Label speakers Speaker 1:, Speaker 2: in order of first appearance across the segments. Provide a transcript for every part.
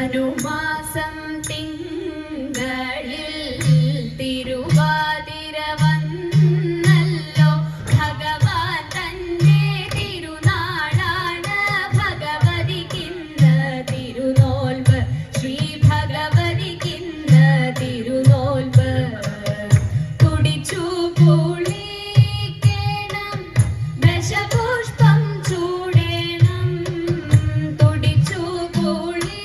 Speaker 1: ധനുമാസം തിങ്കളിൽ തിരുവാതിര വന്നല്ലോ ഭഗവാൻ തന്റെ തിരുനാളാണ് ഭഗവതിക്കിന്ന് തിരുനോൽവ് ശ്രീ ഭഗവതിക്കിന്ന് തിരുനോൽവ് കുടിച്ചു കുളിക്കണം ദശപുഷ്പം ചൂടേണം തുടിച്ചു കുളിക്കണം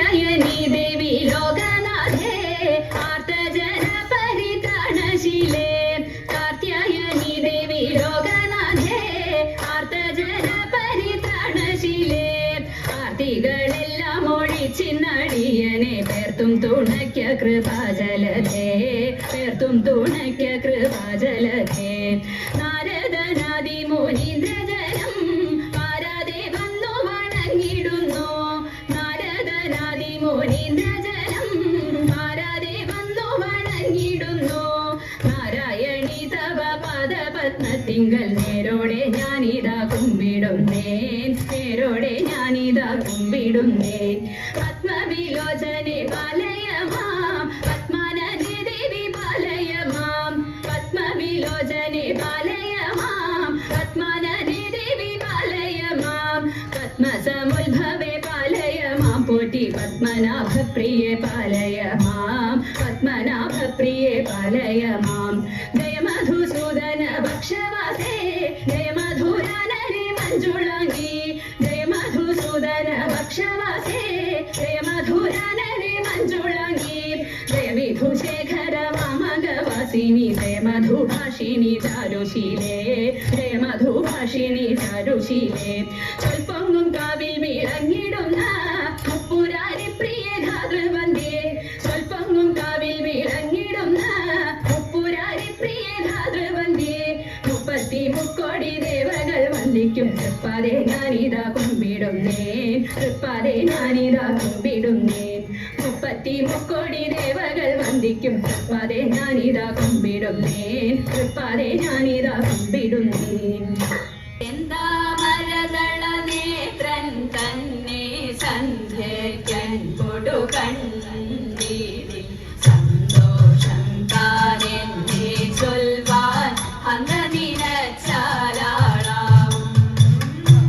Speaker 2: കാർത്യായനി ദേവി ലോകനാഥേ ആർത്തജന പരിത്രാണശീലേ കാർത്യായനി ദേവി ലോകനാഥേ ആർത്തജന പരിത്രാണശീലേ ആർത്തികളെല്ലാം ഒഴിച്ചിന്നടിയനെ പേർത്തും തുണയ്ക്ക കൃപാജലധേ പേർത്തും തുണയ്ക്ക കൃപാജലധേ നാരദനാദി മുനീന്ദ്രജനം ആരാധേ വന്നു വണങ്ങിടുന്നു നാരദനാദി മുനീന്ദ്രജനം ആരാധേ വന്നു വണങ്ങിടുന്നു നാരായണി തവ പാദപത്മത്തിങ്കൽ നേരോടെ ഞാനിതാ കുമ്പിടുന്നേൻ നേരോടെ ഞാനിതാ കുമ്പിടുന്നേൻ പത്മവിലോചനെ പാലയ മാം പത്മാനദി ദേവി പാലയ മാം പത്മവിലോചനെ പാലയ മാം പത്മാനദി ദേവി പാലയ മാം പത്മസമുദ്ഭവേ പാലയ മാം പോറ്റി പത്മനാഭപ്രിയേ പാലയ മാം പത്മനാഭപ്രിയേ പാലയ മാം ജയ മധുസൂദന ഭക്ഷവാസേ ജയ മധുരാനരി മഞ്ജുളാംഗി ജയ മധുസൂദന ഭക്ഷവാസേ ജയ മധുരാനരി മഞ്ജുളാംഗി ജയ വിധുശേഖര വാമകവാസിനി ജയ മധുഭാഷിണി ചാരുശീലേ ജയ മധുഭാഷിണി ചാരുശീലേ സ്വൽപ്പൊങ്ങും കാവിൽ വിളങ്ങിടുന്ന മുപ്പുരാരി പ്രിയ ധാതൃവന്ദേ സ്വൽപ്പൊങ്ങും കാവിൽ വിളങ്ങിടുന്ന മുപ്പുരാരി പ്രിയ ധാതൃവന്ദേ മുക്കോടി ദേവകൾ വന്ദിക്കും തൃപ്പാതെ ഞാനിതാ കുമ്പിടുന്നേൻ തൃപ്പാതെ ഞാനിതാ കുമ്പിടുന്നേൻ മുക്കോടി ദേവകൾ വന്ദിക്കും തൃപ്പാതെ ഞാനിതാ കുമ്പിടുന്നേൻ തൃപ്പാതെ ഞാനിതാ കുമ്പിടുന്നേൻ
Speaker 1: എന്താമരതള നേത്രൻ തന്നെ സന്ധ്യയ്ക്കൻ കൊടുകണ്ണീരിൽ സന്തോഷം താനെന്നെ ചൊൽവാൻ അന്ന് നിനച്ചാലാളാവും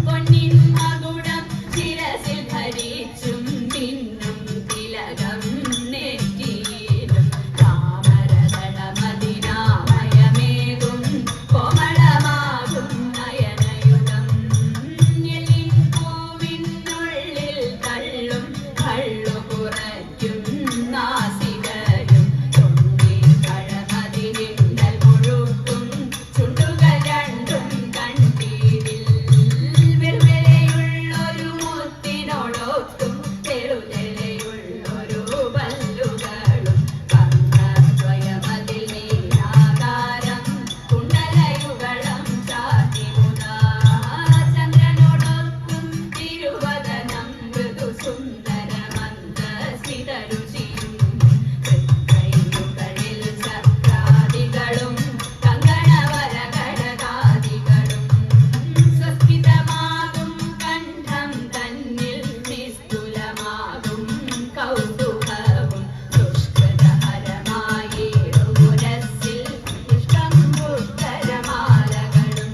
Speaker 1: പൊന്നിൻ മകുടം ശിരസിൽ ധരിച്ചും പിന്നും തിലകം നെറ്റിയിലും താമരതളമതിനാമയമേകും കോമളമാകും നയനയുഗം എല്ലിൻ പൂവിനുള്ളിൽ തള്ളും കള്ളു കുറയ്ക്കും നാസികരും തൊണ്ടിൽ കഴമതിരിണ്ടൽ മുഴുക്കും ചുണ്ടുകൾ രണ്ടും കണ്ടീരിൽ വെറുതെയുള്ളൊരു മുത്തിനോടൊത്തും ചെറുതെയുള്ളൊരു പല്ലുകളും കർണദ്വയമതിൽ നീരാകാരം കുണ്ടലയുഗളം ചാത്തിമുതാ ചന്ദ്രനോടൊത്തും തിരുവദനം മൃദു സുന്ദരമന്ദസ്മിതരുചിയും കൈകളിൽ ചക്രാദികളും കങ്കണവര കടകാദികളും സ്വസ്മിതമാകും കണ്ഠം തന്നിൽ നിസ്തുലമാകും കൗതുകവും ദുഷ്കൃതഹരമായി ഉരസ്സിൽ ഇഷ്ടം പുഷ്കരമാലകളും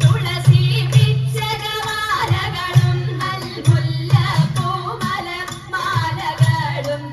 Speaker 1: തുളസി പിച്ചകമാലകളും നൽമുല്ല പൂമല മാലകളും